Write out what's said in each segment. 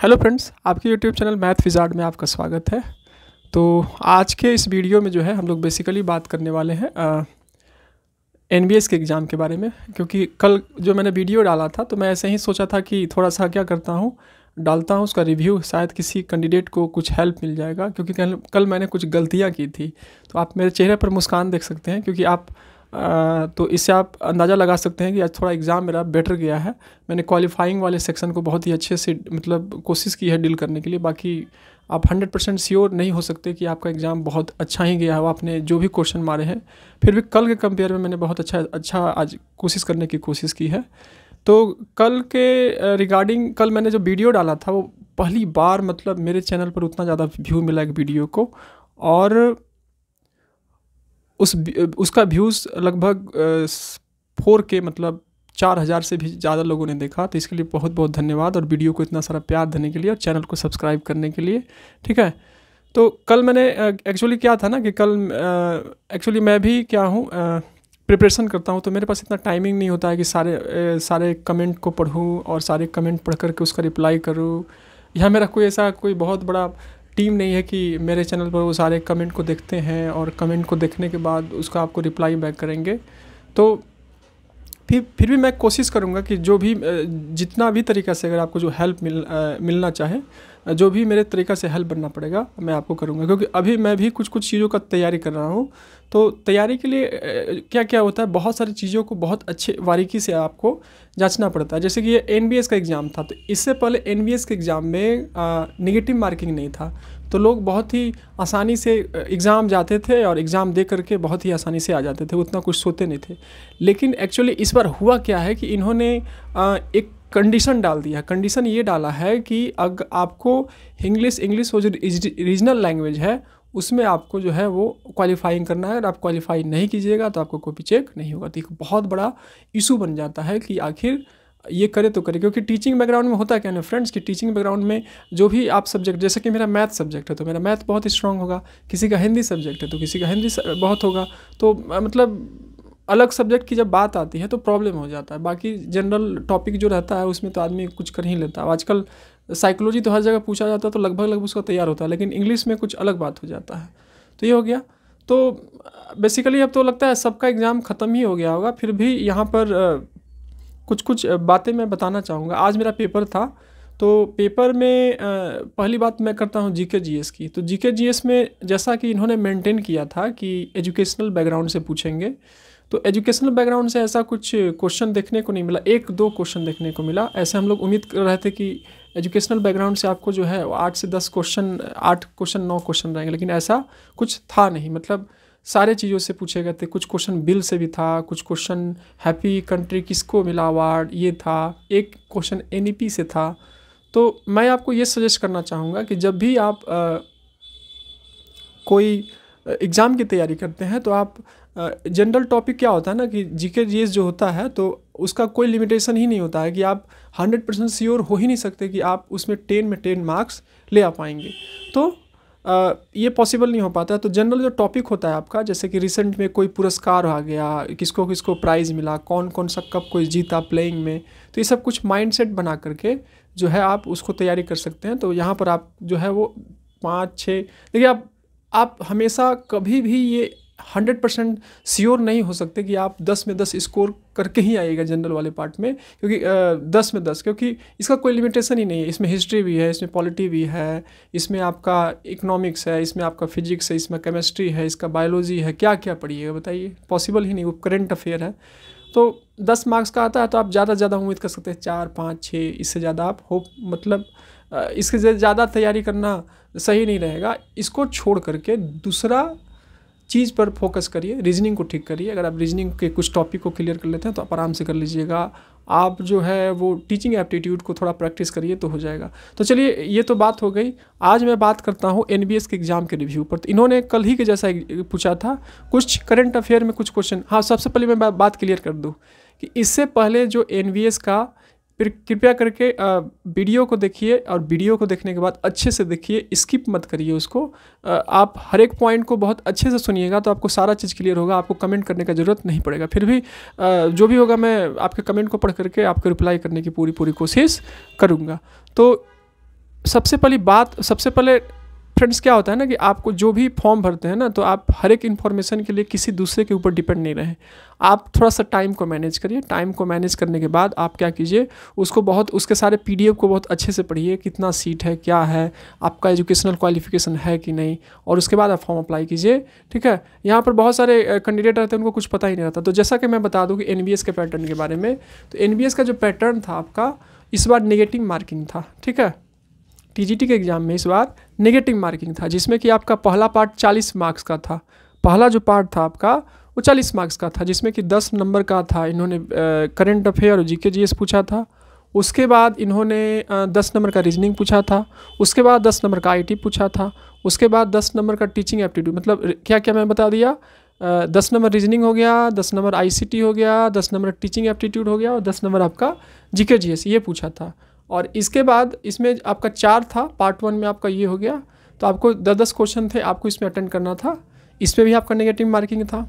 Hello friends, आपके YouTube channel math wizard में आपका स्वागत है। तो आज के इस वीडियो में जो है हम लोग बेसिकली बात करने वाले हैं एनबीएस के एग्ज़ाम के बारे में। क्योंकि कल जो मैंने वीडियो डाला था तो मैं ऐसे ही सोचा था कि थोड़ा सा क्या करता हूँ, डालता हूँ उसका रिव्यू, शायद किसी कैंडिडेट को कुछ हेल्प मिल जाएगा। क्योंकि कल मैंने कुछ गलतियाँ की थी, तो आप मेरे चेहरे पर मुस्कान देख सकते हैं। क्योंकि आप तो इससे आप अंदाज़ा लगा सकते हैं कि आज थोड़ा एग्ज़ाम मेरा बेटर गया है। मैंने क्वालिफाइंग वाले सेक्शन को बहुत ही अच्छे से मतलब कोशिश की है डील करने के लिए। बाकी आप 100% श्योर नहीं हो सकते कि आपका एग्ज़ाम बहुत अच्छा ही गया हो, आपने जो भी क्वेश्चन मारे हैं। फिर भी कल के कंपेयर में मैंने बहुत अच्छा आज कोशिश करने की कोशिश की है। तो कल के रिगार्डिंग कल मैंने जो वीडियो डाला था वो पहली बार मतलब मेरे चैनल पर उतना ज़्यादा व्यू मिला एक वीडियो को, और उसका व्यूज़ लगभग 4K मतलब 4000 से भी ज़्यादा लोगों ने देखा। तो इसके लिए बहुत बहुत धन्यवाद, और वीडियो को इतना सारा प्यार देने के लिए और चैनल को सब्सक्राइब करने के लिए। ठीक है, तो कल मैंने एक्चुअली क्या था ना कि कल एक्चुअली मैं भी क्या हूँ प्रिपरेशन करता हूँ, तो मेरे पास इतना टाइमिंग नहीं होता है कि सारे कमेंट को पढ़ूँ और सारे कमेंट पढ़ करके उसका रिप्लाई करूँ। यहाँ मेरा कोई बहुत बड़ा टीम नहीं है कि मेरे चैनल पर वो सारे कमेंट को देखते हैं और कमेंट को देखने के बाद उसका आपको रिप्लाई बैक करेंगे। तो फिर भी मैं कोशिश करूँगा कि जो भी जितना भी तरीक़ा से अगर आपको जो हेल्प मिलना चाहे, जो भी मेरे तरीक़ा से हेल्प बनना पड़ेगा मैं आपको करूँगा। क्योंकि अभी मैं भी कुछ चीज़ों का तैयारी कर रहा हूँ। तो तैयारी के लिए क्या क्या होता है, बहुत सारी चीज़ों को बहुत अच्छे बारीकी से आपको जांचना पड़ता है। जैसे कि ये एनबीएस का एग्ज़ाम था, तो इससे पहले एनबीएस के एग्ज़ाम में नेगेटिव मार्किंग नहीं था, तो लोग बहुत ही आसानी से एग्ज़ाम जाते थे और एग्ज़ाम दे करके बहुत ही आसानी से आ जाते थे, उतना कुछ सोते नहीं थे। लेकिन एक्चुअली इस बार हुआ क्या है कि इन्होंने एक कंडीशन डाल दिया। कंडीशन ये डाला है कि अगर आपको इंग्लिश वो जो रीजनल लैंग्वेज है उसमें आपको जो है वो क्वालिफाइंग करना है, और आप क्वालिफाई नहीं कीजिएगा तो आपको कॉपी चेक नहीं होगा। तो एक बहुत बड़ा इशू बन जाता है कि आखिर ये करे तो करे। क्योंकि टीचिंग बैकग्राउंड में होता क्या है फ्रेंड्स कि टीचिंग बैकग्राउंड में जो भी आप सब्जेक्ट, जैसे कि मेरा मैथ सब्जेक्ट है तो मेरा मैथ बहुत स्ट्रांग होगा, किसी का हिंदी सब्जेक्ट है तो किसी का हिंदी बहुत होगा। तो मतलब अलग सब्जेक्ट की जब बात आती है तो प्रॉब्लम हो जाता है। बाकी जनरल टॉपिक जो रहता है उसमें तो आदमी कुछ कर ही लेता है। आजकल साइकोलॉजी तो हर जगह पूछा जाता है तो लगभग उसका तैयार होता है, लेकिन इंग्लिश में कुछ अलग बात हो जाता है। तो ये हो गया। तो बेसिकली अब तो लगता है सबका एग्ज़ाम ख़त्म ही हो गया होगा। फिर भी यहाँ पर कुछ बातें मैं बताना चाहूँगा। आज मेरा पेपर था, तो पेपर में पहली बात मैं करता हूँ जीके जीएस की। तो जीके जीएस में जैसा कि इन्होंने मेंटेन किया था कि एजुकेशनल बैकग्राउंड से पूछेंगे, तो एजुकेशनल बैकग्राउंड से ऐसा कुछ क्वेश्चन देखने को नहीं मिला। 1-2 क्वेश्चन देखने को मिला। ऐसे हम लोग उम्मीद कर रहे थे कि एजुकेशनल बैकग्राउंड से आपको जो है 8 से 10 क्वेश्चन, 8 क्वेश्चन 9 क्वेश्चन रहेंगे, लेकिन ऐसा कुछ था नहीं। मतलब सारे चीज़ों से पूछे गए थे। कुछ क्वेश्चन बिल से भी था, कुछ क्वेश्चन हैप्पी कंट्री किसको मिला अवार्ड ये था, एक क्वेश्चन एनईपी से था। तो मैं आपको ये सजेस्ट करना चाहूँगा कि जब भी आप कोई एग्ज़ाम की तैयारी करते हैं तो आप जनरल टॉपिक क्या होता है ना कि जीके जीएस जो होता है तो उसका कोई लिमिटेशन ही नहीं होता है कि आप 100% श्योर हो ही नहीं सकते कि आप उसमें 10 में 10 मार्क्स ले आ पाएंगे। तो ये पॉसिबल नहीं हो पाता। तो जनरल जो टॉपिक होता है आपका, जैसे कि रिसेंट में कोई पुरस्कार आ गया, किसको किसको प्राइज़ मिला, कौन कौन सा कब कोई जीता प्लेइंग में, तो ये सब कुछ माइंडसेट बना करके जो है आप उसको तैयारी कर सकते हैं। तो यहाँ पर आप जो है वो 5-6 देखिए, आप हमेशा कभी भी ये 100% श्योर नहीं हो सकते कि आप 10 में 10 स्कोर करके ही आइएगा जनरल वाले पार्ट में। क्योंकि 10 में 10 क्योंकि इसका कोई लिमिटेशन ही नहीं है। इसमें हिस्ट्री भी है, इसमें पॉलिटी भी है, इसमें आपका इकोनॉमिक्स है, इसमें आपका फिजिक्स है, इसमें केमिस्ट्री है, इसका बायोलॉजी है, क्या क्या पढ़िएगा बताइए, पॉसिबल ही नहीं। वो करंट अफेयर है। तो 10 मार्क्स का आता है तो आप ज़्यादा से ज़्यादा उम्मीद कर सकते हैं 4, 5, 6, इससे ज़्यादा आप हो मतलब इसके ज़्यादा तैयारी करना सही नहीं रहेगा। इसको छोड़ करके दूसरा चीज़ पर फोकस करिए, रीजनिंग को ठीक करिए। अगर आप रीजनिंग के कुछ टॉपिक को क्लियर कर लेते हैं तो आप आराम से कर लीजिएगा। आप जो है वो टीचिंग एप्टीट्यूड को थोड़ा प्रैक्टिस करिए तो हो जाएगा। तो चलिए, ये तो बात हो गई। आज मैं बात करता हूँ एनबीएस के एग्ज़ाम के रिव्यू पर। तो इन्होंने कल ही के जैसा पूछा था, कुछ करंट अफेयर में कुछ क्वेश्चन। हाँ, सबसे पहले मैं बात क्लियर कर दूँ कि इससे पहले जो एनबीएस का, फिर कृपया करके वीडियो को देखिए, और वीडियो को देखने के बाद अच्छे से देखिए, स्किप मत करिए उसको। आप हर एक पॉइंट को बहुत अच्छे से सुनिएगा तो आपको सारा चीज़ क्लियर होगा, आपको कमेंट करने का ज़रूरत नहीं पड़ेगा। फिर भी जो भी होगा मैं आपके कमेंट को पढ़ करके आपको रिप्लाई करने की पूरी कोशिश करूँगा। तो सबसे पहले फ्रेंड्स क्या होता है ना कि आपको जो भी फॉर्म भरते हैं ना, तो आप हर एक इन्फॉर्मेशन के लिए किसी दूसरे के ऊपर डिपेंड नहीं रहे। आप थोड़ा सा टाइम को मैनेज करिए। टाइम को मैनेज करने के बाद आप क्या कीजिए, उसके सारे PDF को बहुत अच्छे से पढ़िए, कितना सीट है, क्या है, आपका एजुकेशनल क्वालिफिकेशन है कि नहीं, और उसके बाद आप फॉर्म अप्लाई कीजिए। ठीक है, यहाँ पर बहुत सारे कैंडिडेट रहते हैं, उनको कुछ पता ही नहीं रहता। तो जैसा कि मैं बता दूँ कि NBS के पैटर्न के बारे में, तो NBS का जो पैटर्न था आपका, इस बार नेगेटिव मार्किंग था। ठीक है, TGT के एग्ज़ाम में इस बार नेगेटिव मार्किंग था, जिसमें कि आपका पहला पार्ट 40 मार्क्स का था। पहला जो पार्ट था आपका वो 40 मार्क्स का था, जिसमें कि 10 नंबर का था। इन्होंने करंट अफेयर और GK GS पूछा था। उसके बाद इन्होंने 10 नंबर का रीजनिंग पूछा था। उसके बाद 10 नंबर का IT पूछा था। उसके बाद 10 नंबर का टीचिंग एप्टीट्यूड, मतलब क्या क्या मैं बता दिया, 10 नंबर रीजनिंग हो गया, 10 नंबर ICT हो गया, 10 नंबर टीचिंग एप्टीट्यूड हो गया, और 10 नंबर आपका GK GS ये पूछा था। और इसके बाद इसमें आपका 4 था, पार्ट 1 में आपका ये हो गया। तो आपको 10-10 क्वेश्चन थे, आपको इसमें अटेंड करना था। इसमें भी आपका नेगेटिव मार्किंग था।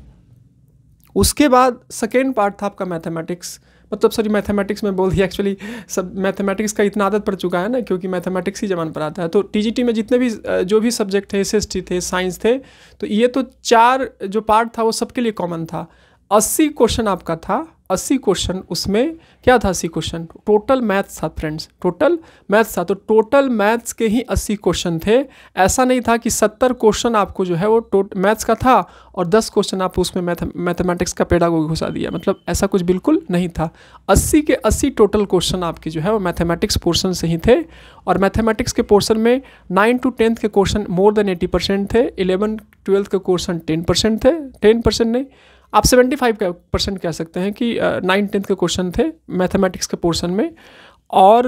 उसके बाद सेकेंड पार्ट था आपका मैथमेटिक्स, मतलब सॉरी मैथमेटिक्स में बोल दिया, एक्चुअली सब मैथमेटिक्स का इतना आदत पड़ चुका है ना, क्योंकि मैथमेटिक्स ही जमान पर आता है। तो TGT में जितने भी जो भी सब्जेक्ट थे, SST थे, साइंस थे, तो ये तो 4 जो पार्ट था वो सबके लिए कॉमन था। 80 क्वेश्चन आपका था। 80 क्वेश्चन, उसमें क्या था, 80 क्वेश्चन टोटल मैथ्स था फ्रेंड्स, टोटल मैथ्स था। तो टोटल मैथ्स के ही 80 क्वेश्चन थे। ऐसा नहीं था कि 70 क्वेश्चन आपको जो है वो मैथ्स का था और 10 क्वेश्चन आप उसमें मैथमेटिक्स का पेडागोगी घुसा दिया, मतलब ऐसा कुछ बिल्कुल नहीं था। 80 के 80 टोटल क्वेश्चन आपके जो है वो मैथमेटिक्स पोर्शन से ही थे। और मैथमेटिक्स के पोर्शन में 9 to 10th के क्वेश्चन मोर देन 80% थे। 11-12 के क्वेश्चन 10% थे, 10% नहीं, आप 75% कह सकते हैं कि 9-10th के क्वेश्चन थे मैथमेटिक्स के पोर्शन में। और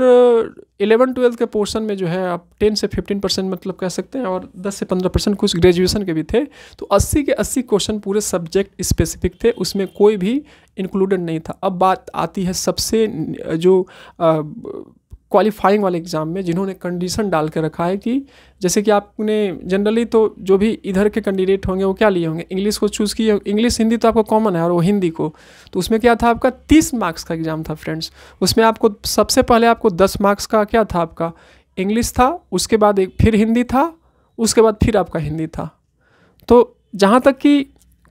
11-12 के पोर्शन में जो है आप 10 से 15% मतलब कह सकते हैं, और 10 से 15% कुछ ग्रेजुएशन के भी थे। तो 80 के 80 क्वेश्चन पूरे सब्जेक्ट स्पेसिफिक थे, उसमें कोई भी इंक्लूडेड नहीं था। अब बात आती है सबसे जो क्वालिफाइंग वाले एग्ज़ाम में, जिन्होंने कंडीशन डाल के रखा है कि जैसे कि आपने जनरली तो जो भी इधर के कैंडिडेट होंगे वो क्या लिए होंगे, इंग्लिश को चूज़ किए। इंग्लिश हिंदी तो आपको कॉमन है, और वो हिंदी को, तो उसमें क्या था आपका 30 मार्क्स का एग्ज़ाम था फ्रेंड्स। उसमें आपको सबसे पहले आपको 10 मार्क्स का क्या था, आपका इंग्लिश था, उसके बाद एक फिर हिंदी था, उसके बाद फिर आपका हिंदी था। तो जहाँ तक कि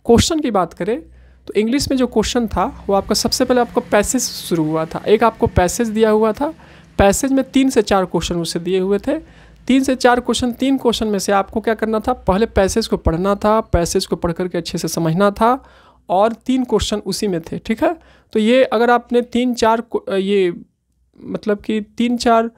क्वेश्चन की बात करें, तो इंग्लिश में जो क्वेश्चन था वो आपका सबसे पहले आपको पैसेज शुरू हुआ था। एक आपको पैसेज दिया हुआ था, पैसेज में 3 से 4 क्वेश्चन उससे दिए हुए थे। 3 से 4 क्वेश्चन, 3 क्वेश्चन में से आपको क्या करना था, पहले पैसेज को पढ़ना था, पैसेज को पढ़ करके अच्छे से समझना था, और 3 क्वेश्चन उसी में थे। ठीक है, तो ये अगर आपने 3-4 ये मतलब कि 3-4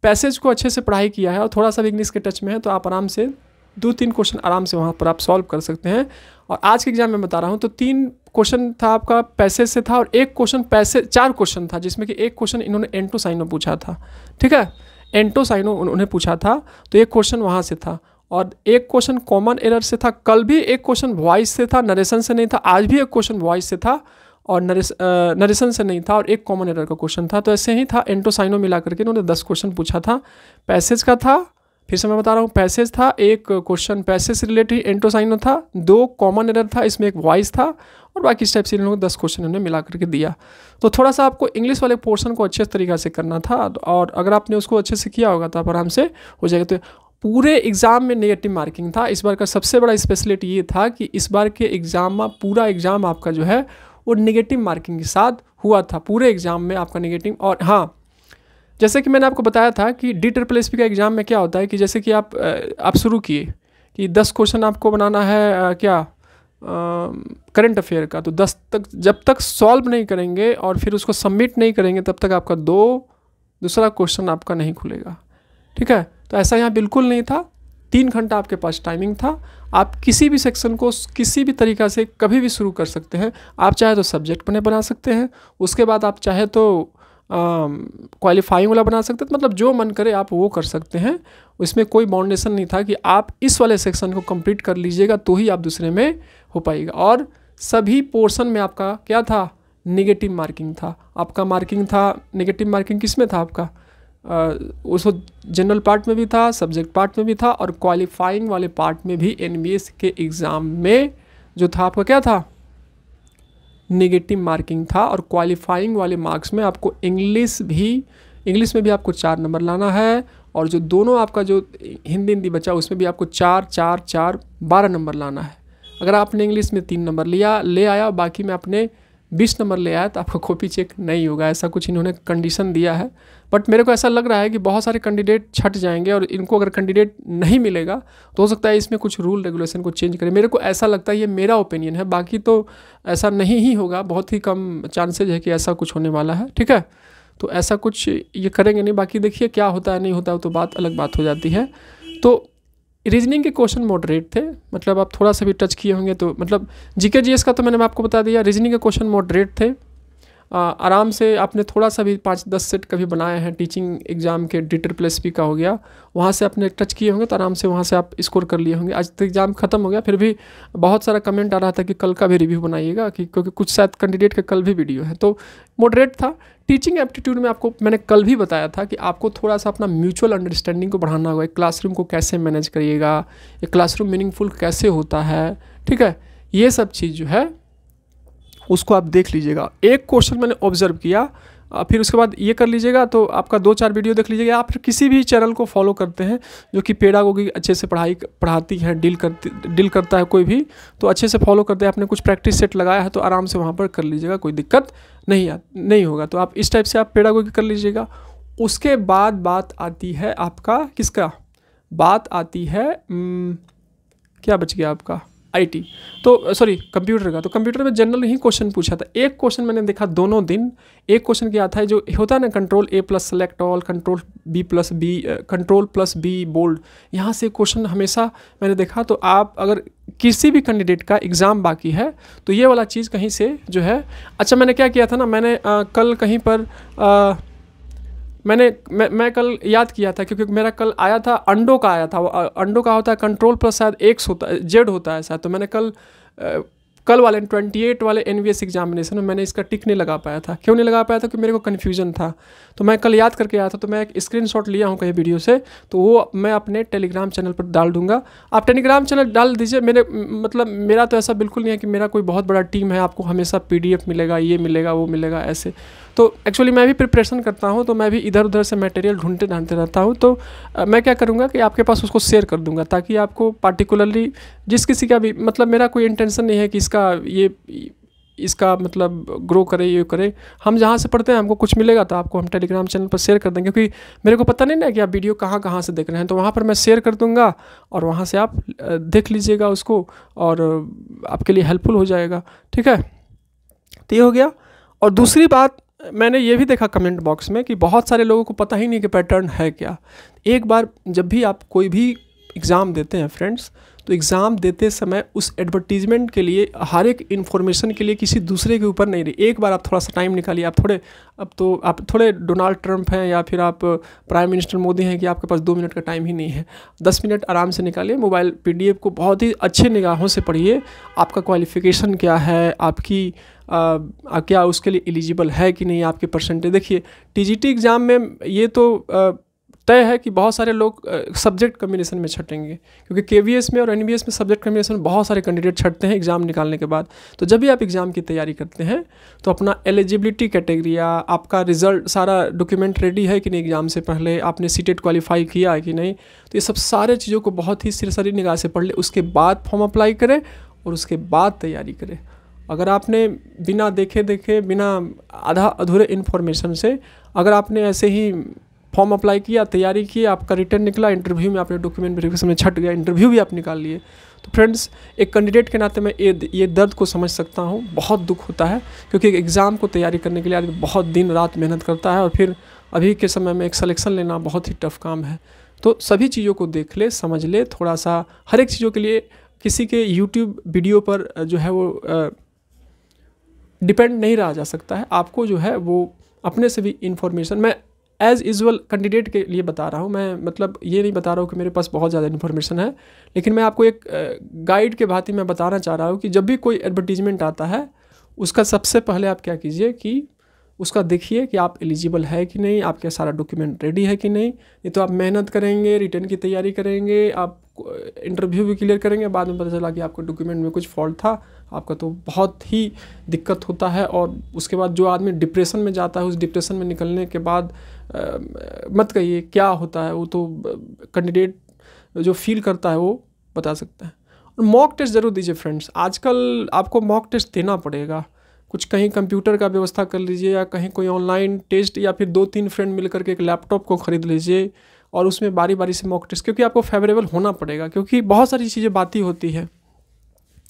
पैसेज को अच्छे से पढ़ाई किया है और थोड़ा सा भी इंग्लिश के टच में है, तो आप आराम से 2-3 क्वेश्चन आराम से वहाँ पर आप सॉल्व कर सकते हैं। और आज के एग्जाम में बता रहा हूँ, तो 3 क्वेश्चन था आपका पैसेज से था, और 1 क्वेश्चन पैसेज, 4 क्वेश्चन था, जिसमें कि 1 क्वेश्चन इन्होंने एंटो साइनो पूछा था। ठीक है, एंटो साइनो उन्होंने पूछा था, तो 1 क्वेश्चन वहाँ से था, और 1 क्वेश्चन कॉमन एरर से था। कल भी 1 क्वेश्चन वॉइस से था, नरेशन से नहीं था। आज भी 1 क्वेश्चन वॉइस से था और नरेशन से नहीं था, और 1 कॉमन एरर का क्वेश्चन था। तो ऐसे ही था, एंटो साइनो मिला करके इन्होंने 10 क्वेश्चन पूछा था। पैसेज का था, फिर से मैं बता रहा हूँ, पैसेज था, 1 क्वेश्चन पैसेज से रिलेटेड एंटो साइनो था, 2 कॉमन एरर था, इसमें 1 वॉइस था, और बाकी इस टाइप से इन लोगों को 10 क्वेश्चन इन्होंने मिला करके दिया। तो थोड़ा सा आपको इंग्लिश वाले पोर्शन को अच्छे तरीक़ा से करना था, और अगर आपने उसको अच्छे से किया होगा तो आप आराम से हो जाएगा। तो पूरे एग्ज़ाम में नेगेटिव मार्किंग था। इस बार का सबसे बड़ा स्पेशलिटी ये था कि इस बार के एग्ज़ाम में पूरा एग्ज़ाम आपका जो है वो नेगेटिव मार्किंग के साथ हुआ था। पूरे एग्ज़ाम में आपका नेगेटिव। और हाँ, जैसे कि मैंने आपको बताया था कि DSSP का एग्ज़ाम में क्या होता है कि जैसे कि आप शुरू किए कि 10 क्वेश्चन आपको बनाना है करंट अफेयर का, तो 10 तक जब तक सॉल्व नहीं करेंगे और फिर उसको सबमिट नहीं करेंगे, तब तक आपका दूसरा क्वेश्चन आपका नहीं खुलेगा। ठीक है, तो ऐसा यहाँ बिल्कुल नहीं था। 3 घंटा आपके पास टाइमिंग था। आप किसी भी सेक्शन को किसी भी तरीक़ा से कभी भी शुरू कर सकते हैं। आप चाहे तो सब्जेक्ट बना सकते हैं, उसके बाद आप चाहे तो क्वालिफाइंग वाला बना सकते हैं, मतलब जो मन करे आप वो कर सकते हैं। इसमें कोई बाउंडेशन नहीं था कि आप इस वाले सेक्शन को कंप्लीट कर लीजिएगा तो ही आप दूसरे में हो पाएगा। और सभी पोर्शन में आपका क्या था, नेगेटिव मार्किंग था। आपका मार्किंग था, नेगेटिव मार्किंग किस में था आपका, उसको जनरल पार्ट में भी था, सब्जेक्ट पार्ट में भी था, और क्वालिफाइंग वाले पार्ट में भी NBS के एग्ज़ाम में जो था आपका क्या था, नेगेटिव मार्किंग था। और क्वालिफाइंग वाले मार्क्स में आपको इंग्लिश में भी आपको 4 नंबर लाना है, और जो दोनों आपका जो हिंदी बचा उसमें भी आपको 4 4 4 12 नंबर लाना है। अगर आपने इंग्लिश में 3 नंबर ले आया और बाकी में आपने 20 नंबर ले आया तो आपका कॉपी चेक नहीं होगा। ऐसा कुछ इन्होंने कंडीशन दिया है। बट मेरे को ऐसा लग रहा है कि बहुत सारे कैंडिडेट छट जाएंगे और इनको अगर कैंडिडेट नहीं मिलेगा तो हो सकता है इसमें कुछ रूल रेगुलेशन को चेंज करें। मेरे को ऐसा लगता है, ये मेरा ओपिनियन है, बाकी तो ऐसा नहीं ही होगा, बहुत ही कम चांसेज है कि ऐसा कुछ होने वाला है। ठीक है, तो ऐसा कुछ ये करेंगे नहीं। बाकी देखिए क्या होता है नहीं होता है तो बात अलग बात हो जाती है। तो रीजनिंग के क्वेश्चन मॉडरेट थे, मतलब आप थोड़ा सा भी टच किए होंगे तो मतलब जीके जीएस का तो मैंने आपको बता दिया। रीजनिंग के क्वेश्चन मॉडरेट थे, आराम से आपने थोड़ा सा भी 5-10 सेट कभी बनाए हैं टीचिंग एग्जाम के, DSSP का हो गया, वहाँ से आपने टच किए होंगे तो आराम से वहाँ से आप स्कोर कर लिए होंगे। आज तक एग्जाम खत्म हो गया, फिर भी बहुत सारा कमेंट आ रहा था कि कल का भी रिव्यू बनाइएगा, क्योंकि कुछ शायद कैंडिडेट का कल भी वीडियो है, तो मॉडरेट था। टीचिंग एप्टीट्यूड में आपको मैंने कल भी बताया था कि आपको थोड़ा सा अपना म्यूचुअल अंडरस्टैंडिंग को बढ़ाना होगा। एक क्लासरूम को कैसे मैनेज करिएगा, एक क्लासरूम मीनिंगफुल कैसे होता है, ठीक है, ये सब चीज़ जो है उसको आप देख लीजिएगा। एक क्वेश्चन मैंने ऑब्जर्व किया, फिर उसके बाद ये कर लीजिएगा। तो आपका 2-4 वीडियो देख लीजिएगा। आप किसी भी चैनल को फॉलो करते हैं जो कि पेडागोगी अच्छे से पढ़ाती है, डील करता है कोई भी, तो अच्छे से फॉलो करते हैं। आपने कुछ प्रैक्टिस सेट लगाया है तो आराम से वहाँ पर कर लीजिएगा, कोई दिक्कत नहीं होगा। तो आप इस टाइप से आप पेडागोगी कर लीजिएगा। उसके बाद बात आती है आपका किसका, बात आती है क्या बच गया आपका, IT, तो सॉरी कंप्यूटर का। तो कंप्यूटर में जनरल ही क्वेश्चन पूछा था। एक क्वेश्चन मैंने देखा दोनों दिन, एक क्वेश्चन क्या था जो होता है ना, Ctrl+A+ select all, Ctrl+B bold, यहाँ से क्वेश्चन हमेशा मैंने देखा। तो आप अगर किसी भी कैंडिडेट का एग्ज़ाम बाकी है तो ये वाला चीज़ कहीं से जो है, अच्छा मैंने क्या किया था ना, मैंने कल कहीं पर मैं कल याद किया था, क्योंकि मेरा कल आया था अंडों का आया था। अंडों का होता है Ctrl+ शायद X होता है, Z होता है शायद। तो मैंने कल वाले 28 वाले NVS एग्जामिनेशन में मैंने इसका टिक नहीं लगा पाया था। क्यों नहीं लगा पाया था? कि मेरे को कन्फ्यूजन था। तो मैं कल याद करके आया था, तो मैं एक स्क्रीनशॉट लिया हूँ कहीं वीडियो से, तो वो मैं अपने टेलीग्राम चैनल पर डाल दूंगा। आप टेलीग्राम चैनल डाल दीजिए। मेरा तो ऐसा बिल्कुल नहीं है कि मेरा कोई बहुत बड़ा टीम है, आपको हमेशा PDF मिलेगा, ये मिलेगा, वो मिलेगा, ऐसे। तो एक्चुअली मैं भी प्रिपरेशन करता हूँ, तो मैं भी इधर उधर से मटेरियल ढूंढते रहता हूँ। तो मैं क्या करूँगा कि आपके पास उसको शेयर कर दूँगा, ताकि आपको पार्टिकुलरली जिस किसी का भी, मतलब मेरा कोई इंटेंशन नहीं है कि इसका मतलब ग्रो करे, ये करे। हम जहाँ से पढ़ते हैं हमको कुछ मिलेगा तो आपको हम टेलीग्राम चैनल पर शेयर कर देंगे, क्योंकि मेरे को पता नहीं ना कि आप वीडियो कहाँ से देख रहे हैं। तो वहाँ पर मैं शेयर कर दूँगा और वहाँ से आप देख लीजिएगा उसको, और आपके लिए हेल्पफुल हो जाएगा। ठीक है, तो ये हो गया। और दूसरी बात मैंने ये भी देखा कमेंट बॉक्स में कि बहुत सारे लोगों को पता ही नहीं कि पैटर्न है क्या। एक बार जब भी आप कोई भी एग्ज़ाम देते हैं फ्रेंड्स, तो एग्ज़ाम देते समय उस एडवर्टीजमेंट के लिए, हर एक इन्फॉर्मेशन के लिए किसी दूसरे के ऊपर नहीं रही। एक बार आप थोड़ा सा टाइम निकालिए। आप थोड़े डोनाल्ड ट्रंप हैं या फिर आप प्राइम मिनिस्टर मोदी हैं कि आपके पास 2 मिनट का टाइम ही नहीं है। 10 मिनट आराम से निकालिए, मोबाइल PDF को बहुत ही अच्छे निगाहों से पढ़िए। आपका क्वालिफ़िकेशन क्या है, आपकी क्या उसके लिए एलिजिबल है कि नहीं, आपके परसेंटेज। देखिए TGT एग्ज़ाम में ये तो तय है कि बहुत सारे लोग सब्जेक्ट कम्बिनेशन में छटेंगे, क्योंकि KVS में और NVS में सब्जेक्ट कम्बिनेशन में बहुत सारे कैंडिडेट छटते हैं एग्ज़ाम निकालने के बाद। तो जब भी आप एग्ज़ाम की तैयारी करते हैं तो अपना एलिजिबिलिटी कैटेगरी, आपका रिजल्ट, सारा डॉक्यूमेंट रेडी है कि नहीं, एग्ज़ाम से पहले आपने सीटेट क्वालिफाई किया है कि नहीं, तो ये सब सारे चीज़ों को बहुत ही सरसरी निगाह से पढ़ ले। उसके बाद फॉर्म अप्लाई करें और उसके बाद तैयारी करें। अगर आपने बिना देखे बिना आधा अधूरे इन्फॉर्मेशन से अगर आपने ऐसे ही फॉर्म अप्लाई किया, तैयारी की, आपका रिटर्न निकला, इंटरव्यू में आपने डॉक्यूमेंट वेरिफिकेशन में छट गया, इंटरव्यू भी आप निकाल लिए, तो फ्रेंड्स एक कैंडिडेट के नाते मैं ये दर्द को समझ सकता हूँ। बहुत दुख होता है, क्योंकि एग्ज़ाम को तैयारी करने के लिए आदमी बहुत दिन रात मेहनत करता है, और फिर अभी के समय में एक सिलेक्शन लेना बहुत ही टफ काम है। तो सभी चीज़ों को देख ले, समझ ले, थोड़ा सा हर एक चीज़ों के लिए किसी के YouTube वीडियो पर जो है वो डिपेंड नहीं रहा जा सकता है। आपको जो है वो अपने से भी इन्फॉर्मेशन, मैं एज़ यूजुअल कैंडिडेट के लिए बता रहा हूँ, मैं मतलब ये नहीं बता रहा हूँ कि मेरे पास बहुत ज़्यादा इन्फॉर्मेशन है, लेकिन मैं आपको एक गाइड के भांति मैं बताना चाह रहा हूँ कि जब भी कोई एडवर्टीजमेंट आता है उसका सबसे पहले आप क्या कीजिए कि उसका देखिए कि आप एलिजिबल है कि नहीं, आपके सारा डॉक्यूमेंट रेडी है कि नहीं। नहीं तो आप मेहनत करेंगे, रिटर्न की तैयारी करेंगे, आप इंटरव्यू भी क्लियर करेंगे, बाद में पता चला कि आपके डॉक्यूमेंट में कुछ फॉल्ट था आपका, तो बहुत ही दिक्कत होता है। और उसके बाद जो आदमी डिप्रेशन में जाता है, उस डिप्रेशन में निकलने के बाद मत कहिए क्या होता है, वो तो कैंडिडेट जो फील करता है वो बता सकता है। और मॉक टेस्ट ज़रूर दीजिए फ्रेंड्स, आजकल आपको मॉक टेस्ट देना पड़ेगा। कुछ कहीं कंप्यूटर का व्यवस्था कर लीजिए, या कहीं कोई ऑनलाइन टेस्ट, या फिर 2-3 फ्रेंड मिल करके एक लैपटॉप को ख़रीद लीजिए और उसमें बारी बारी से मॉक टेस्ट, क्योंकि आपको फेवरेबल होना पड़ेगा, क्योंकि बहुत सारी चीज़ें बाती होती है।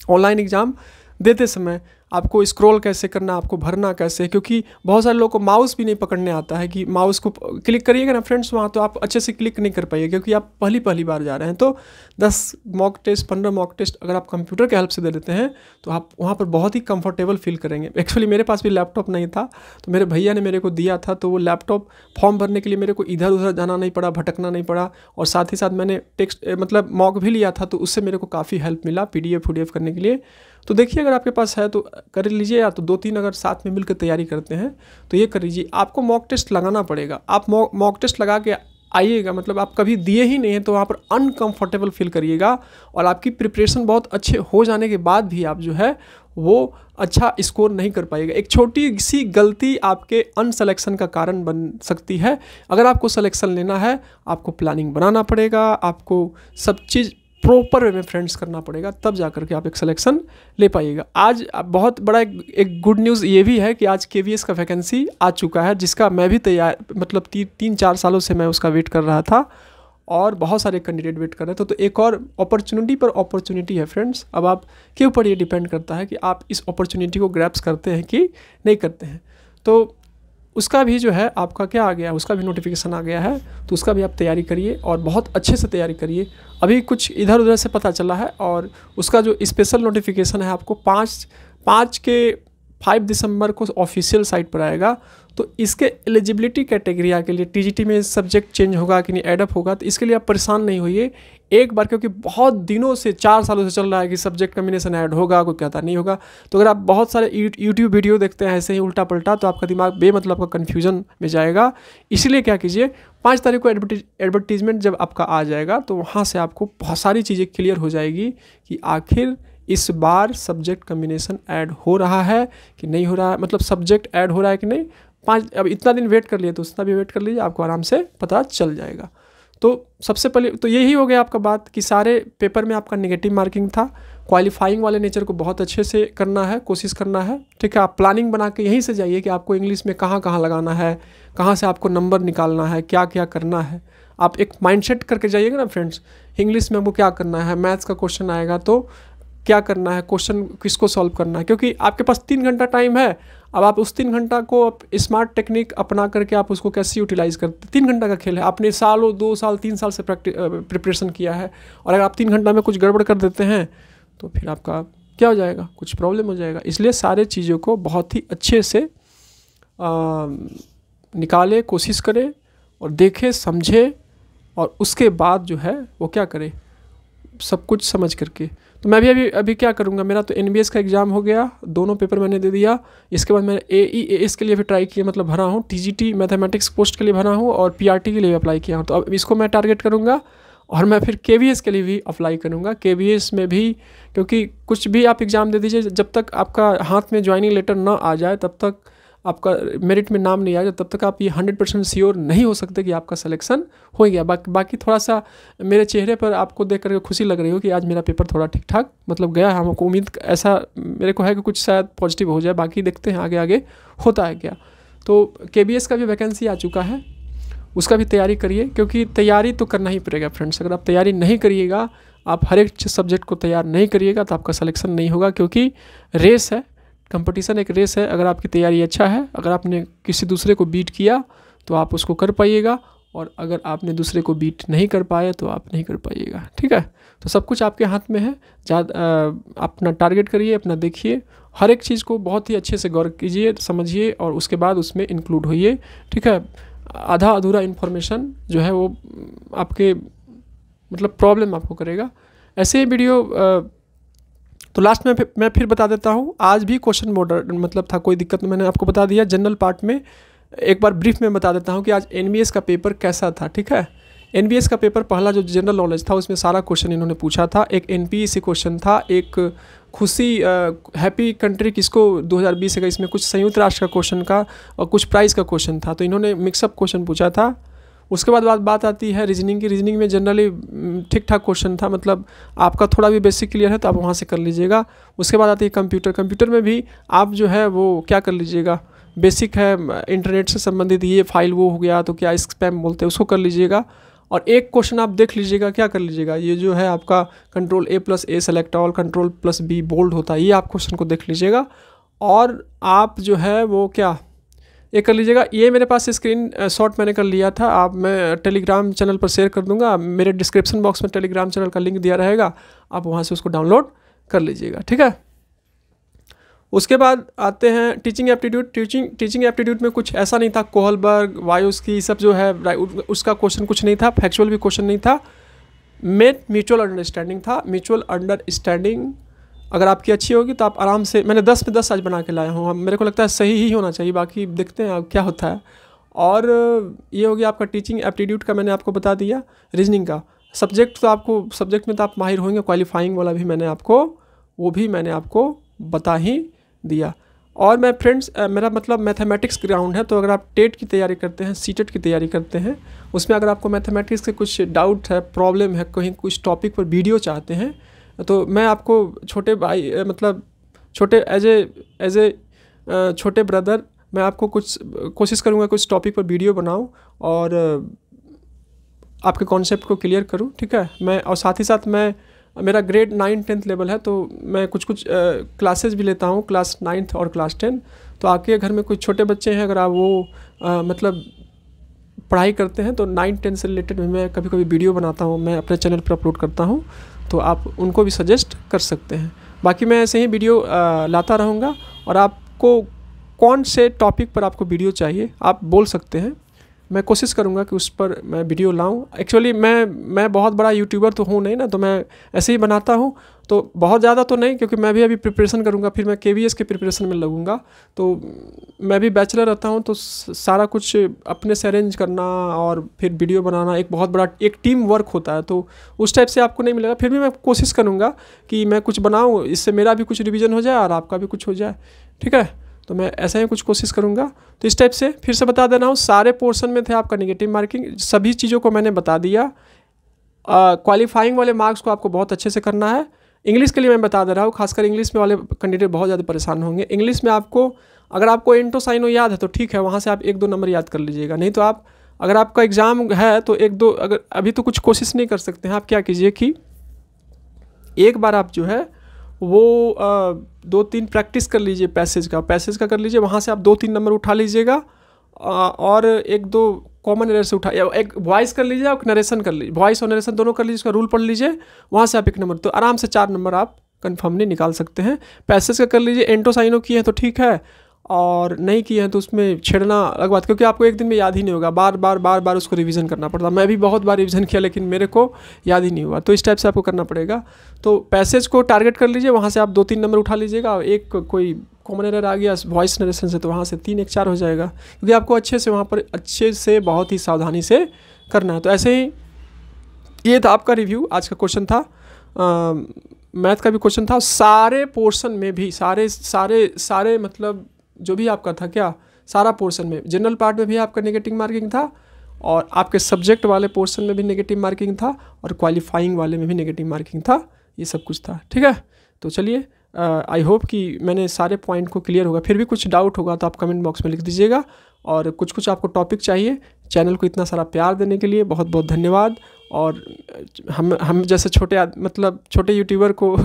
ऑनलाइन एग्ज़ाम देते समय आपको स्क्रॉल कैसे करना, आपको भरना कैसे, क्योंकि बहुत सारे लोगों को माउस भी नहीं पकड़ने आता है कि माउस को क्लिक करिएगा ना फ्रेंड्स वहाँ, तो आप अच्छे से क्लिक नहीं कर पाइए, क्योंकि आप पहली बार जा रहे हैं। तो 10 मॉक टेस्ट 15 मॉक टेस्ट अगर आप कंप्यूटर के हेल्प से दे देते हैं तो आप वहाँ पर बहुत ही कंफर्टेबल फील करेंगे। एक्चुअली मेरे पास भी लैपटॉप नहीं था, तो मेरे भैया ने मेरे को दिया था, तो वो लैपटॉप फॉर्म भरने के लिए मेरे को इधर उधर जाना नहीं पड़ा, भटकना नहीं पड़ा, और साथ ही साथ मैंने टेक्स्ट मतलब मॉक भी लिया था, तो उससे मेरे को काफ़ी हेल्प मिला PDF करने के लिए। तो देखिए अगर आपके पास है तो कर लीजिए, या तो 2-3 अगर साथ में मिलकर तैयारी करते हैं तो ये कर लीजिए। आपको मॉक टेस्ट लगाना पड़ेगा, आप मॉक टेस्ट लगा के आइएगा, मतलब आप कभी दिए ही नहीं हैं तो वहाँ पर अनकंफर्टेबल फील करिएगा, और आपकी प्रिपरेशन बहुत अच्छे हो जाने के बाद भी आप जो है वो अच्छा स्कोर नहीं कर पाइएगा। एक छोटी सी गलती आपके अनसेलेक्शन का कारण बन सकती है। अगर आपको सिलेक्शन लेना है, आपको प्लानिंग बनाना पड़ेगा, आपको सब चीज़ प्रॉपर वे में फ्रेंड्स करना पड़ेगा, तब जा करके आप एक सिलेक्शन ले पाइएगा। आज बहुत बड़ा एक गुड न्यूज़ ये भी है कि आज KVS का वैकेंसी आ चुका है, जिसका मैं भी तैयार मतलब 3-4 सालों से मैं उसका वेट कर रहा था, और बहुत सारे कैंडिडेट वेट कर रहे थे। तो एक और अपॉर्चुनिटी पर अपॉर्चुनिटी है फ्रेंड्स। अब आप के ऊपर ये डिपेंड करता है कि आप इस अपॉर्चुनिटी को ग्रैब्स करते हैं कि नहीं करते हैं। तो उसका भी जो है आपका क्या आ गया, उसका भी नोटिफिकेशन आ गया है, तो उसका भी आप तैयारी करिए और बहुत अच्छे से तैयारी करिए। अभी कुछ इधर उधर से पता चला है, और उसका जो स्पेशल नोटिफिकेशन है आपको 5 दिसंबर को ऑफिशियल साइट पर आएगा। तो इसके एलिजिबिलिटी कैटेगरिया के लिए TGT में सब्जेक्ट चेंज होगा कि नहीं, एडअप होगा, तो इसके लिए आप परेशान नहीं होइए एक बार, क्योंकि बहुत दिनों से 4 सालों से चल रहा है कि सब्जेक्ट कम्बिनेशन ऐड होगा, कोई कहता नहीं होगा। तो अगर आप बहुत सारे यूट्यूब वीडियो देखते हैं ऐसे ही उल्टा पलटा, तो आपका दिमाग बेमतलब का कन्फ्यूजन में जाएगा। इसलिए क्या कीजिए, 5 तारीख को एडवर्टीजमेंट जब आपका आ जाएगा तो वहाँ से आपको बहुत सारी चीज़ें क्लियर हो जाएगी कि आखिर इस बार सब्जेक्ट कम्बिनेशन ऐड हो रहा है कि नहीं हो रहा है, मतलब सब्जेक्ट ऐड हो रहा है कि नहीं। अब इतना दिन वेट कर लिए तो उतना भी वेट कर लीजिए, आपको आराम से पता चल जाएगा। तो सबसे पहले तो यही हो गया आपका बात कि सारे पेपर में आपका नेगेटिव मार्किंग था। क्वालिफाइंग वाले नेचर को बहुत अच्छे से करना है, कोशिश करना है, ठीक है। आप प्लानिंग बना के यहीं से जाइए कि आपको इंग्लिश में कहाँ कहाँ लगाना है, कहाँ से आपको नंबर निकालना है, क्या क्या करना है। आप एक माइंडसेट करके जाइएगा ना फ्रेंड्स, इंग्लिश में हमको क्या करना है, मैथ्स का क्वेश्चन आएगा तो क्या करना है, क्वेश्चन किसको सॉल्व करना है, क्योंकि आपके पास 3 घंटा टाइम है। अब आप उस 3 घंटा को आप स्मार्ट टेक्निक अपना करके आप उसको कैसे यूटिलाइज़ करते। 3 घंटा का खेल है, आपने सालों 2 साल 3 साल से प्रिपरेशन किया है, और अगर आप 3 घंटा में कुछ गड़बड़ कर देते हैं तो फिर आपका क्या हो जाएगा, कुछ प्रॉब्लम हो जाएगा। इसलिए सारे चीज़ों को बहुत ही अच्छे से निकाले, कोशिश करें और देखे, समझे, और उसके बाद जो है वो क्या करे, सब कुछ समझ करके। तो मैं भी अभी क्या करूँगा, मेरा तो NBS का एग्ज़ाम हो गया, दोनों पेपर मैंने दे दिया। इसके बाद मैंने AE/AS के लिए भी ट्राई किया, मतलब भरा हूँ, TGT मैथमेटिक्स पोस्ट के लिए भरा हूँ, और PRT के लिए अप्लाई किया हूँ। तो अब इसको मैं टारगेट करूँगा, और मैं फिर KVS के लिए भी अप्लाई करूँगा। KVS में भी, क्योंकि कुछ भी आप एग्ज़ाम दे दीजिए, जब तक आपका हाथ में ज्वाइनिंग लेटर ना आ जाए, तब तक आपका मेरिट में नाम नहीं आ जाए, तब तक आप ये 100% श्योर नहीं हो सकते कि आपका सिलेक्शन हो गया। बाकी थोड़ा सा मेरे चेहरे पर आपको देख करके खुशी लग रही हो कि आज मेरा पेपर थोड़ा ठीक ठाक मतलब गया। हमको उम्मीद ऐसा मेरे को है कि कुछ शायद पॉजिटिव हो जाए, बाकी देखते हैं आगे आगे होता है क्या। तो KBS का भी वैकेंसी आ चुका है, उसका भी तैयारी करिए, क्योंकि तैयारी तो करना ही पड़ेगा फ्रेंड्स। अगर आप तैयारी नहीं करिएगा, आप हर एक सब्जेक्ट को तैयार नहीं करिएगा, तो आपका सिलेक्शन नहीं होगा, क्योंकि रेस है, कंपटीशन एक रेस है। अगर आपकी तैयारी अच्छा है, अगर आपने किसी दूसरे को बीट किया तो आप उसको कर पाइएगा, और अगर आपने दूसरे को बीट नहीं कर पाए तो आप नहीं कर पाइएगा, ठीक है। तो सब कुछ आपके हाथ में है, अपना टारगेट करिए, अपना देखिए, हर एक चीज़ को बहुत ही अच्छे से गौर कीजिए, समझिए, और उसके बाद उसमें इंक्लूड होइए, ठीक है। आधा अधूरा इन्फॉर्मेशन जो है वो आपके मतलब प्रॉब्लम आपको करेगा। ऐसे ही वीडियो तो लास्ट में मैं फिर बता देता हूँ, आज भी क्वेश्चन मॉडल मतलब था, कोई दिक्कत नहीं, मैंने आपको बता दिया। जनरल पार्ट में एक बार ब्रीफ में बता देता हूँ कि आज एनबीएस का पेपर कैसा था, ठीक है। एनबीएस का पेपर पहला जो जनरल नॉलेज था उसमें सारा क्वेश्चन इन्होंने पूछा था। एक एनपीएससी क्वेश्चन था, एक खुशी हैप्पी कंट्री किसको 2020 का, इसमें कुछ संयुक्त राष्ट्र का क्वेश्चन का और कुछ प्राइज़ का क्वेश्चन था, तो इन्होंने मिक्सअप क्वेश्चन पूछा था। उसके बाद बात आती है रीजनिंग की। रीजनिंग में जनरली ठीक ठाक क्वेश्चन था, मतलब आपका थोड़ा भी बेसिक क्लियर है तो आप वहाँ से कर लीजिएगा। उसके बाद आती है कंप्यूटर। कंप्यूटर में भी आप जो है वो क्या कर लीजिएगा, बेसिक है इंटरनेट से संबंधित, ये फाइल वो हो गया तो क्या स्पैम बोलते हैं उसको कर लीजिएगा। और एक क्वेश्चन आप देख लीजिएगा, क्या कर लीजिएगा, ये जो है आपका Ctrl+A select all, Ctrl+B bold होता है, ये आप क्वेश्चन को देख लीजिएगा। और आप जो है वो क्या ये कर लीजिएगा। ये मेरे पास स्क्रीन शॉट मैंने कर लिया था, आप मैं टेलीग्राम चैनल पर शेयर कर दूंगा, मेरे डिस्क्रिप्शन बॉक्स में टेलीग्राम चैनल का लिंक दिया रहेगा, आप वहाँ से उसको डाउनलोड कर लीजिएगा, ठीक है। उसके बाद आते हैं टीचिंग एप्टीट्यूड। टीचिंग एप्टीट्यूड में कुछ ऐसा नहीं था, कोहलबर्ग वायोस्की सब जो है उसका क्वेश्चन कुछ नहीं था, फैक्चुअल भी क्वेश्चन नहीं था। म्यूचुअल अंडरस्टैंडिंग था। म्यूचुअल अंडरस्टैंडिंग अगर आपकी अच्छी होगी तो आप आराम से, मैंने 10 में 10 आज बना के लाया हूँ, मेरे को लगता है सही ही होना चाहिए, बाकी देखते हैं अब क्या होता है। और ये हो गया आपका टीचिंग एप्टीट्यूड का, मैंने आपको बता दिया। रीजनिंग का सब्जेक्ट तो आपको, सब्जेक्ट में तो आप माहिर होंगे, क्वालिफाइंग वाला भी मैंने आपको बता ही दिया। और मैं फ्रेंड्स मेरा मतलब मैथमेटिक्स ग्राउंड है, तो अगर आप टेट की तैयारी करते हैं, सीटेट की तैयारी करते हैं, उसमें अगर आपको मैथमेटिक्स के कुछ डाउट है, प्रॉब्लम है, कहीं कुछ टॉपिक पर वीडियो चाहते हैं, तो मैं आपको छोटे भाई मतलब छोटे एज ए छोटे ब्रदर मैं आपको कुछ कोशिश करूँगा कुछ टॉपिक पर वीडियो बनाऊँ और आपके कॉन्सेप्ट को क्लियर करूँ, ठीक है। मैं और साथ ही साथ मैं, मेरा ग्रेड 9-10 लेवल है, तो मैं कुछ क्लासेस भी लेता हूँ, क्लास 9th और क्लास 10। तो आपके घर में कुछ छोटे बच्चे हैं, अगर आप वो मतलब पढ़ाई करते हैं तो 9-10 से रिलेटेड भी मैं कभी कभी वीडियो बनाता हूँ, मैं अपने चैनल पर अपलोड करता हूँ, तो आप उनको भी सजेस्ट कर सकते हैं। बाकी मैं ऐसे ही वीडियो लाता रहूँगा, और आपको कौन से टॉपिक पर आपको वीडियो चाहिए आप बोल सकते हैं, मैं कोशिश करूँगा कि उस पर मैं वीडियो लाऊं। एक्चुअली मैं बहुत बड़ा यूट्यूबर तो हूँ नहीं ना, तो मैं ऐसे ही बनाता हूँ, तो बहुत ज़्यादा तो नहीं, क्योंकि मैं भी अभी प्रिपरेशन करूँगा, फिर मैं KVS के प्रिपरेशन में लगूँगा। तो मैं भी बैचलर रहता हूँ, तो सारा कुछ अपने से अरेंज करना और फिर वीडियो बनाना एक बहुत बड़ा एक टीम वर्क होता है, तो उस टाइप से आपको नहीं मिलेगा। फिर भी मैं कोशिश करूँगा कि मैं कुछ बनाऊँ, इससे मेरा भी कुछ रिविज़न हो जाए और आपका भी कुछ हो जाए, ठीक है। तो मैं ऐसा ही कुछ कोशिश करूँगा। तो इस टाइप से फिर से बता दे रहा हूँ, सारे पोर्शन में थे आपका नेगेटिव मार्किंग, सभी चीज़ों को मैंने बता दिया। क्वालिफाइंग वाले मार्क्स को आपको बहुत अच्छे से करना है। इंग्लिश के लिए मैं बता दे रहा हूँ, खासकर इंग्लिश में वाले कैंडिडेट बहुत ज़्यादा परेशान होंगे। इंग्लिश में आपको, अगर आपको एंटो साइनो याद है तो ठीक है, वहाँ से आप 1-2 नंबर याद कर लीजिएगा, नहीं तो आप, अगर आपका एग्ज़ाम है तो 1-2, अगर अभी तो कुछ कोशिश नहीं कर सकते हैं, आप क्या कीजिए कि एक बार आप जो है वो 2-3 प्रैक्टिस कर लीजिए, पैसेज का कर लीजिए, वहाँ से आप 2-3 नंबर उठा लीजिएगा, और 1-2 कॉमन एरर से उठा, एक वॉइस कर लीजिए और एक नरेशन कर लीजिए, वॉइस और नरेशन दोनों कर लीजिए, उसका रूल पढ़ लीजिए, वहाँ से आप 1 नंबर, तो आराम से 4 नंबर आप कन्फर्मली निकाल सकते हैं। पैसेज का कर लीजिए, एंटो साइनो किए हैं तो ठीक है, और नहीं किए हैं तो उसमें छेड़ना अलग बात, क्योंकि आपको एक दिन में याद ही नहीं होगा, बार बार उसको रिवीजन करना पड़ता। मैं भी बहुत बार रिवीजन किया लेकिन मेरे को याद ही नहीं हुआ, तो इस टाइप से आपको करना पड़ेगा। तो पैसेज को टारगेट कर लीजिए, वहाँ से आप 2-3 नंबर उठा लीजिएगा, एक कोई कॉमन एरर आ गया वॉइस नरेशन से तो वहाँ से 3-1-4 हो जाएगा, क्योंकि आपको अच्छे से वहाँ पर अच्छे से बहुत ही सावधानी से करना है। तो ऐसे ही ये था आपका रिव्यू, आज का क्वेश्चन था, मैथ का भी क्वेश्चन था, सारे पोर्शन में भी सारे मतलब जो भी आपका था क्या, सारा पोर्शन में, जनरल पार्ट में भी आपका नेगेटिव मार्किंग था, और आपके सब्जेक्ट वाले पोर्शन में भी नेगेटिव मार्किंग था, और क्वालिफाइंग वाले में भी नेगेटिव मार्किंग था, ये सब कुछ था, ठीक है। तो चलिए, आई होप कि मैंने सारे पॉइंट को क्लियर होगा। फिर भी कुछ डाउट होगा तो आप कमेंट बॉक्स में लिख दीजिएगा, और कुछ आपको टॉपिक चाहिए, चैनल को इतना सारा प्यार देने के लिए बहुत बहुत धन्यवाद। और हम जैसे छोटे यूट्यूबर को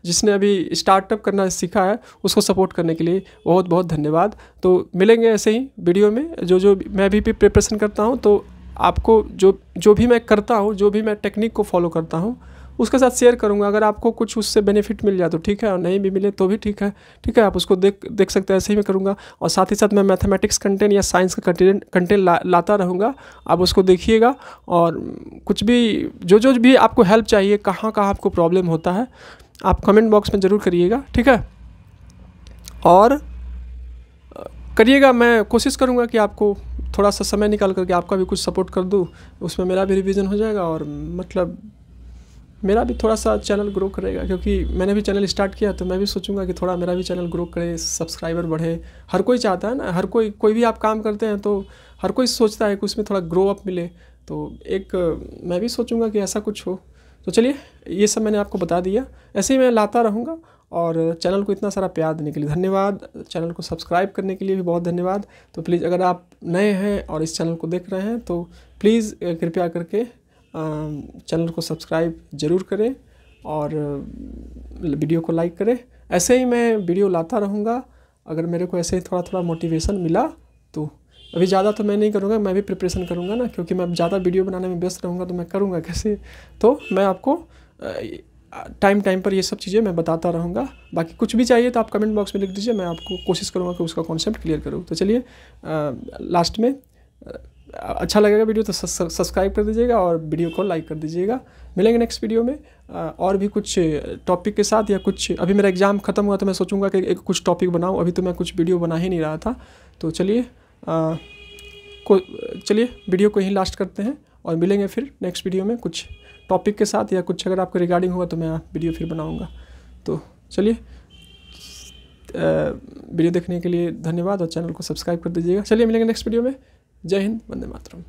जिसने अभी स्टार्टअप करना सीखा है, उसको सपोर्ट करने के लिए बहुत बहुत धन्यवाद। तो मिलेंगे ऐसे ही वीडियो में, जो मैं भी प्रिपरेशन करता हूँ, तो आपको जो भी मैं करता हूँ, जो भी मैं टेक्निक को फॉलो करता हूँ, उसके साथ शेयर करूँगा। अगर आपको कुछ उससे बेनिफिट मिल जाए तो ठीक है, और नहीं भी मिले तो भी ठीक है, आप उसको देख सकते हैं, ऐसे ही मैं करूँगा। और साथ ही साथ मैं मैथमेटिक्स कंटेंट या साइंस का कंटेंट लाता रहूँगा, आप उसको देखिएगा। और कुछ भी जो भी आपको हेल्प चाहिए, कहाँ आपको प्रॉब्लम होता है, आप कमेंट बॉक्स में ज़रूर करिएगा, ठीक है। और करिएगा, मैं कोशिश करूँगा कि आपको थोड़ा सा समय निकाल करके आपका भी कुछ सपोर्ट कर दूँ, उसमें मेरा भी रिवीजन हो जाएगा और मतलब मेरा भी थोड़ा सा चैनल ग्रो करेगा, क्योंकि मैंने भी चैनल स्टार्ट किया तो मैं भी सोचूंगा कि थोड़ा मेरा भी चैनल ग्रो करे, सब्सक्राइबर बढ़े। हर कोई चाहता है ना, हर कोई भी आप काम करते हैं तो हर कोई सोचता है कि उसमें थोड़ा ग्रो अप मिले, तो एक मैं भी सोचूंगा कि ऐसा कुछ हो। तो चलिए, ये सब मैंने आपको बता दिया, ऐसे ही मैं लाता रहूँगा। और चैनल को इतना सारा प्यार देने के लिए धन्यवाद, चैनल को सब्सक्राइब करने के लिए भी बहुत धन्यवाद। तो प्लीज़ अगर आप नए हैं और इस चैनल को देख रहे हैं तो प्लीज़ कृपया करके चैनल को सब्सक्राइब ज़रूर करें और वीडियो को लाइक करें। ऐसे ही मैं वीडियो लाता रहूँगा, अगर मेरे को ऐसे ही थोड़ा थोड़ा मोटिवेशन मिला तो। अभी ज़्यादा तो मैं नहीं करूँगा, मैं भी प्रिपरेशन करूँगा ना, क्योंकि मैं ज़्यादा वीडियो बनाने में व्यस्त रहूँगा तो मैं करूँगा कैसे। तो मैं आपको टाइम पर ये सब चीज़ें मैं बताता रहूँगा। बाकी कुछ भी चाहिए तो आप कमेंट बॉक्स में लिख दीजिए, मैं आपको कोशिश करूँगा कि उसका कॉन्सेप्ट क्लियर करूँ। तो चलिए, लास्ट में अच्छा लगेगा वीडियो तो सब्सक्राइब कर दीजिएगा और वीडियो को लाइक कर दीजिएगा। मिलेंगे नेक्स्ट वीडियो में और भी कुछ टॉपिक के साथ, या कुछ अभी मेरा एग्ज़ाम ख़त्म हुआ तो मैं सोचूंगा कि एक कुछ टॉपिक बनाऊं। अभी तो मैं कुछ वीडियो बना ही नहीं रहा था। तो चलिए वीडियो को यहीं लास्ट करते हैं और मिलेंगे फिर नेक्स्ट वीडियो में कुछ टॉपिक के साथ, या कुछ अगर आपको रिगार्डिंग होगा तो मैं वीडियो फिर बनाऊँगा। तो चलिए, वीडियो देखने के लिए धन्यवाद और चैनल को सब्सक्राइब कर दीजिएगा। चलिए मिलेंगे नेक्स्ट वीडियो में। जय हिंद, वंदे मातरम।